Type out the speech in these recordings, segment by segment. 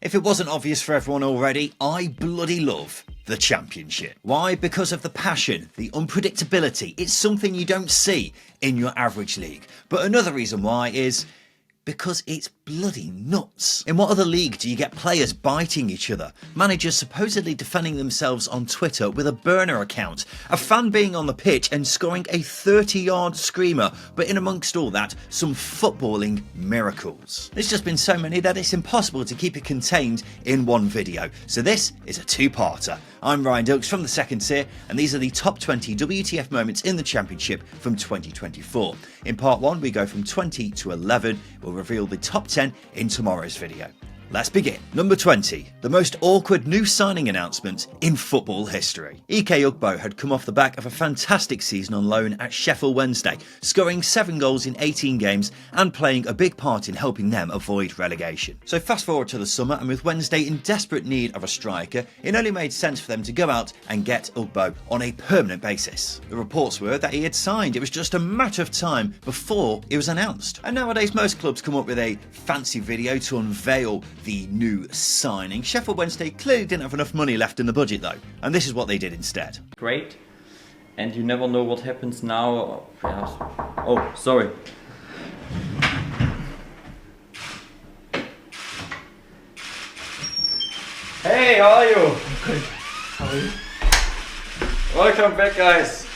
If it wasn't obvious for everyone already, I bloody love the Championship. Why? Because of the passion, the unpredictability. It's something you don't see in your average league. But another reason why is because it's bloody nuts. In what other league do you get players biting each other, managers supposedly defending themselves on Twitter with a burner account, a fan being on the pitch and scoring a 30-yard screamer, but in amongst all that, some footballing miracles? There's just been so many that it's impossible to keep it contained in one video, so this is a two-parter. I'm Ryan Dilks from the second tier, and these are the top 20 WTF moments in the Championship from 2024. In part 1, we go from 20 to 11. We'll reveal the top 10 in tomorrow's video. Let's begin. Number 20, the most awkward new signing announcement in football history. Ike Ugbo had come off the back of a fantastic season on loan at Sheffield Wednesday, scoring 7 goals in 18 games and playing a big part in helping them avoid relegation. So fast forward to the summer, and with Wednesday in desperate need of a striker, it only made sense for them to go out and get Ugbo on a permanent basis. The reports were that he had signed. It was just a matter of time before it was announced. And nowadays most clubs come up with a fancy video to unveil the new signing. Sheffield Wednesday clearly didn't have enough money left in the budget though, and this is what they did instead. Great, and you never know what happens now. Oh, sorry. Hey, how are you? Good. How are you? Welcome back, guys.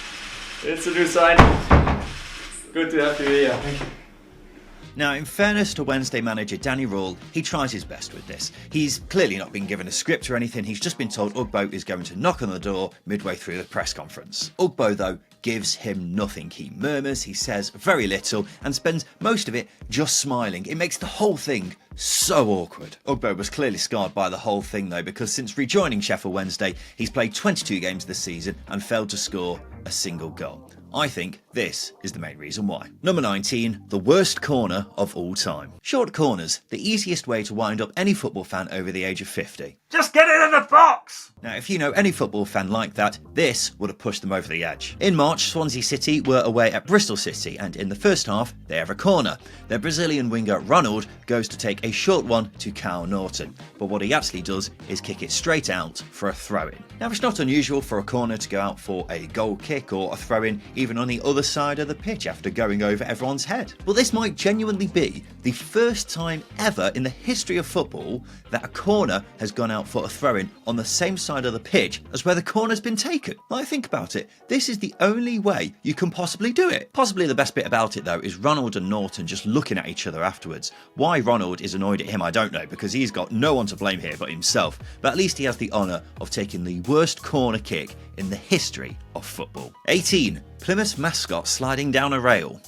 It's a new signing. Good to have you here. Thank you. Now, in fairness to Wednesday manager Danny Rule, he tries his best with this. He's clearly not been given a script or anything, he's just been told Ugbo is going to knock on the door midway through the press conference. Ugbo, though, gives him nothing. He murmurs, he says very little, and spends most of it just smiling. It makes the whole thing so awkward. Ugbo was clearly scarred by the whole thing though, because since rejoining Sheffield Wednesday, he's played 22 games this season and failed to score a single goal. I think this is the main reason why. Number 19, the worst corner of all time. Short corners, the easiest way to wind up any football fan over the age of 50. Just get it in the box! Now, if you know any football fan like that, this would have pushed them over the edge. In March, Swansea City were away at Bristol City, and in the first half, they have a corner. Their Brazilian winger Ronald goes to take a short one to Kyle Norton, but what he actually does is kick it straight out for a throw-in. Now, it's not unusual for a corner to go out for a goal kick or a throw-in even on the other side of the pitch after going over everyone's head. But this might genuinely be the first time ever in the history of football that a corner has gone out for a throw-in on the same side of the pitch as where the corner's been taken. Like, think about it. This is the only way you can possibly do it. Possibly the best bit about it though is Ronald and Norton just looking at each other afterwards. Why Ronald is annoyed at him, I don't know, because he's got no one to blame here but himself. But at least he has the honour of taking the worst corner kick in the history of football. 18. Plymouth's mascot sliding down a rail.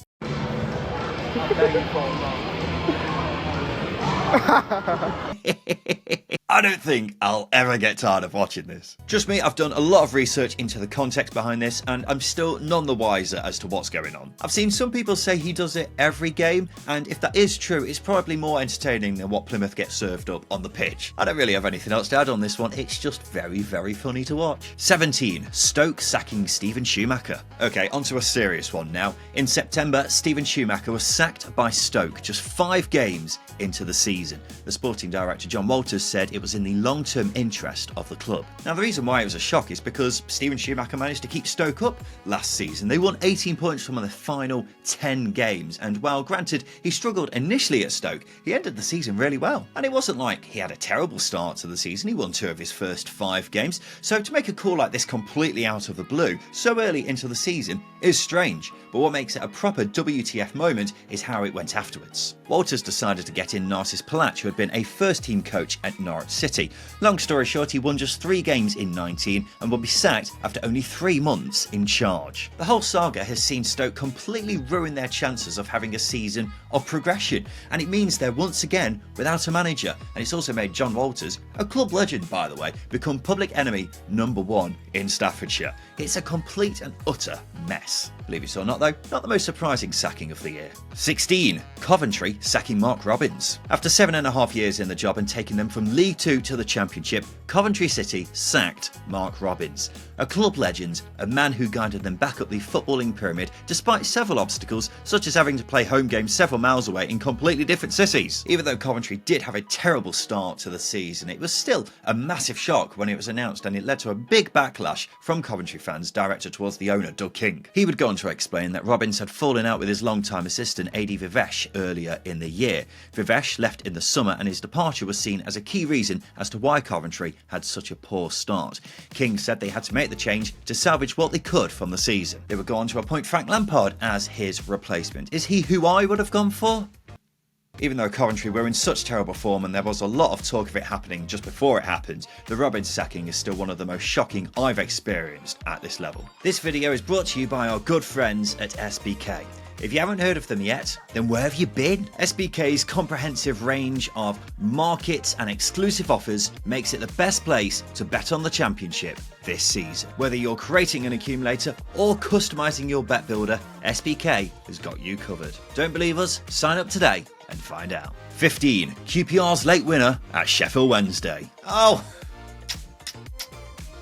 I don't think I'll ever get tired of watching this. Trust me, I've done a lot of research into the context behind this and I'm still none the wiser as to what's going on. I've seen some people say he does it every game, and if that is true, it's probably more entertaining than what Plymouth gets served up on the pitch. I don't really have anything else to add on this one, it's just very, very funny to watch. 17. Stoke sacking Steven Schumacher. Okay, onto a serious one now. In September, Steven Schumacher was sacked by Stoke just 5 games into the season. The sporting director John Walters said it was in the long-term interest of the club. Now, the reason why it was a shock is because Steven Schumacher managed to keep Stoke up last season. They won 18 points from the final 10 games, and while granted he struggled initially at Stoke, he ended the season really well. And it wasn't like he had a terrible start to the season, he won 2 of his first 5 games, so to make a call like this completely out of the blue so early into the season is strange, but what makes it a proper WTF moment is how it went afterwards. Walters decided to get in Narcis Palat, who had been a first-team coach at Norwich City. Long story short, he won just 3 games in 19 and will be sacked after only 3 months in charge. The whole saga has seen Stoke completely ruin their chances of having a season of progression, and it means they're once again without a manager, and it's also made John Walters, a club legend by the way, become public enemy #1 in Staffordshire. It's a complete and utter mess. Yes. Believe it or not though, not the most surprising sacking of the year. 16. Coventry sacking Mark Robins. After 7.5 years in the job and taking them from League 2 to the Championship, Coventry City sacked Mark Robins. A club legend, a man who guided them back up the footballing pyramid despite several obstacles such as having to play home games several miles away in completely different cities. Even though Coventry did have a terrible start to the season, it was still a massive shock when it was announced, and it led to a big backlash from Coventry fans directed towards the owner, Doug King. He would go on to explain that Robins had fallen out with his long-time assistant Adi Vivesh earlier in the year. Vivesh left in the summer and his departure was seen as a key reason as to why Coventry had such a poor start. King said they had to make the change to salvage what they could from the season. They would go on to appoint Frank Lampard as his replacement. Is he who I would have gone for? Even though Coventry were in such terrible form and there was a lot of talk of it happening just before it happened, the Robins sacking is still one of the most shocking I've experienced at this level. This video is brought to you by our good friends at SBK. If you haven't heard of them yet, then where have you been? SBK's comprehensive range of markets and exclusive offers makes it the best place to bet on the Championship this season. Whether you're creating an accumulator or customising your bet builder, SBK has got you covered. Don't believe us? Sign up today and find out. 15. QPR's late winner at Sheffield Wednesday. Oh,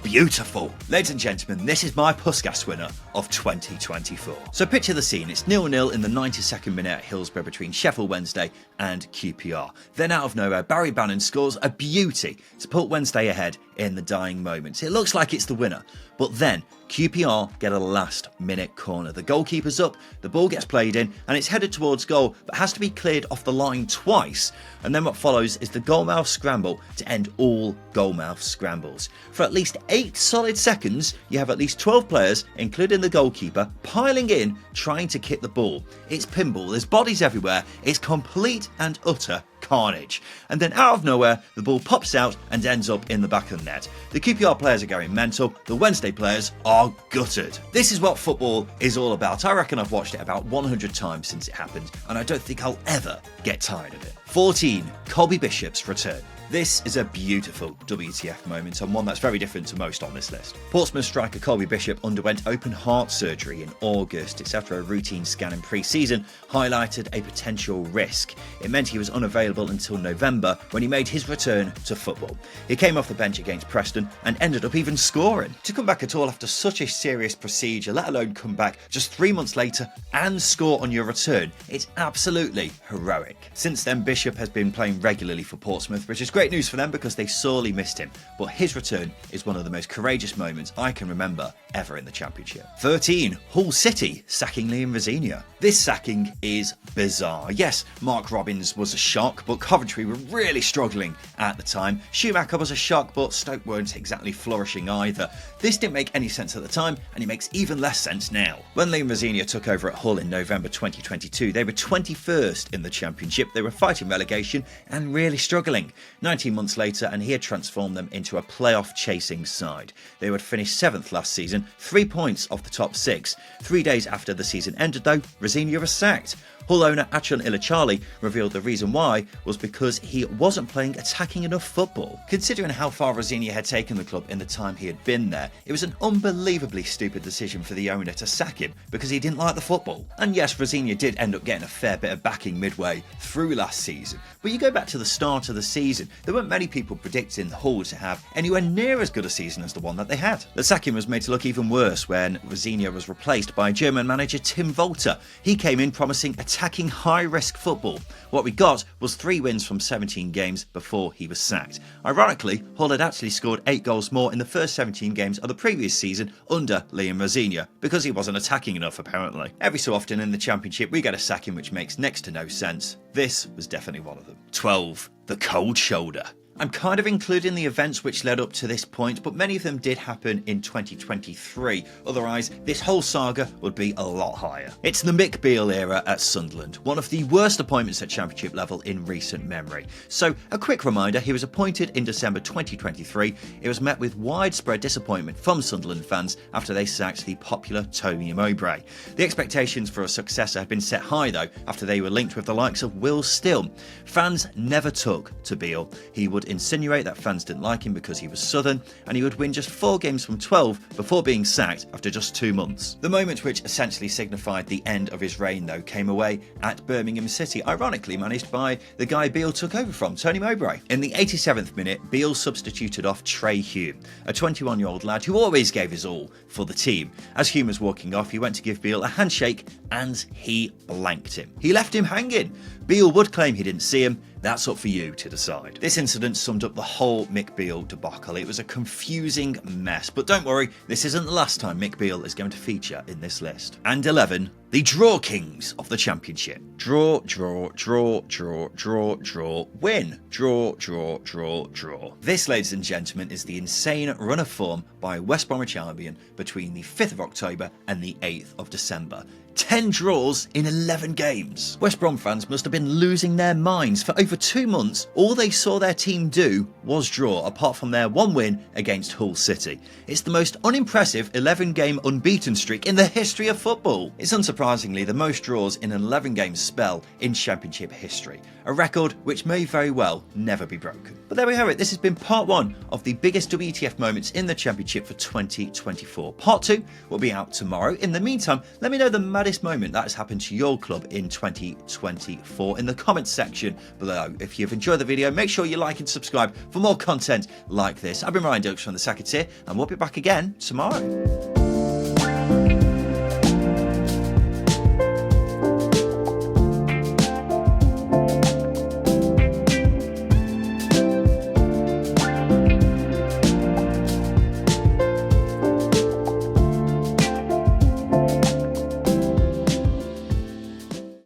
beautiful. Ladies and gentlemen, this is my Puskas winner of 2024. So picture the scene. It's 0-0 in the 92nd minute at Hillsborough between Sheffield Wednesday and QPR. Then out of nowhere, Barry Bannon scores a beauty to put Wednesday ahead in the dying moments. It looks like it's the winner, but then QPR get a last minute corner. The goalkeeper's up, the ball gets played in and it's headed towards goal but has to be cleared off the line twice, and then what follows is the goalmouth scramble to end all goalmouth scrambles. For at least 8 solid seconds you have at least 12 players, including the goalkeeper, piling in trying to kick the ball. It's pinball, there's bodies everywhere, it's complete and utter carnage. And then out of nowhere the ball pops out and ends up in the back of the net. The QPR players are going mental, the Wednesday players are gutted. This is what football is all about. I reckon I've watched it about 100 times since it happened and I don't think I'll ever get tired of it. 14. Colby Bishop's return. This is a beautiful WTF moment and one that's very different to most on this list. Portsmouth striker Colby Bishop underwent open heart surgery in August. It's after a routine scan in pre-season highlighted a potential risk. It meant he was unavailable until November when he made his return to football. He came off the bench against Preston and ended up even scoring. To come back at all after such a serious procedure, let alone come back just 3 months later and score on your return, it's absolutely heroic. Since then, Bishop has been playing regularly for Portsmouth, which is great news for them because they sorely missed him, but his return is one of the most courageous moments I can remember ever in the Championship. 13. Hull City sacking Liam Rosenior. This sacking is bizarre. Yes, Mark Robins was a shock, but Coventry were really struggling at the time. Schumacher was a shock, but Stoke weren't exactly flourishing either. This didn't make any sense at the time, and it makes even less sense now. When Liam Rosenior took over at Hull in November 2022, they were 21st in the Championship. They were fighting relegation and really struggling. 19 months later, and he had transformed them into a playoff chasing side. They would finish 7th last season, 3 points off the top 6. 3 days after the season ended though, Rosenior was sacked. Hull owner Achon Ilachali revealed the reason why was because he wasn't playing attacking enough football. Considering how far Rosenior had taken the club in the time he had been there, it was an unbelievably stupid decision for the owner to sack him because he didn't like the football. And yes, Rosenior did end up getting a fair bit of backing midway through last season, but you go back to the start of the season, there weren't many people predicting Hull to have anywhere near as good a season as the one that they had. The sacking was made to look even worse when Rosenior was replaced by German manager Tim Walter. He came in promising attacking high-risk football. What we got was 3 wins from 17 games before he was sacked. Ironically, Hull had actually scored 8 goals more in the first 17 games of the previous season under Liam Rosenior, because he wasn't attacking enough apparently. Every so often in the Championship we get a sacking which makes next to no sense. This was definitely one of them. 12. The cold shoulder. I'm kind of including the events which led up to this point, but many of them did happen in 2023, otherwise this whole saga would be a lot higher. It's the Mick Beale era at Sunderland, one of the worst appointments at Championship level in recent memory. So a quick reminder, he was appointed in December 2023. It was met with widespread disappointment from Sunderland fans after they sacked the popular Tony Mowbray. The expectations for a successor had been set high though, after they were linked with the likes of Will Still. Fans never took to Beale. He would insinuate that fans didn't like him because he was Southern, and he would win just 4 games from 12 before being sacked after just 2 months. The moment which essentially signified the end of his reign, though, came away at Birmingham City, ironically managed by the guy Beale took over from, Tony Mowbray. In the 87th minute, Beale substituted off Trey Hume, a 21-year-old lad who always gave his all for the team. As Hume was walking off, he went to give Beale a handshake and he blanked him. He left him hanging. Beale would claim he didn't see him. That's up for you to decide. This incident summed up the whole Mick Beale debacle. It was a confusing mess, but don't worry, this isn't the last time Mick Beale is going to feature in this list. And 11, the Draw Kings of the Championship. Draw, draw, draw, draw, draw, draw, win. Draw, draw, draw, draw. This, ladies and gentlemen, is the insane run of form by West Bromwich Albion between the 5th of October and the 8th of December. 10 draws in 11 games. West Brom fans must have been losing their minds. For over 2 months, all they saw their team do was draw, apart from their 1 win against Hull City. It's the most unimpressive 11-game unbeaten streak in the history of football. It's unsurprisingly the most draws in an 11-game spell in Championship history, a record which may very well never be broken. But there we have it. This has been part 1 of the biggest WTF moments in the Championship for 2024. Part 2 will be out tomorrow. In the meantime, let me know the maddest moment that has happened to your club in 2024 in the comments section below. If you've enjoyed the video, make sure you like and subscribe for more content like this. I've been Dilks from the Sackings here, and we'll be back again tomorrow.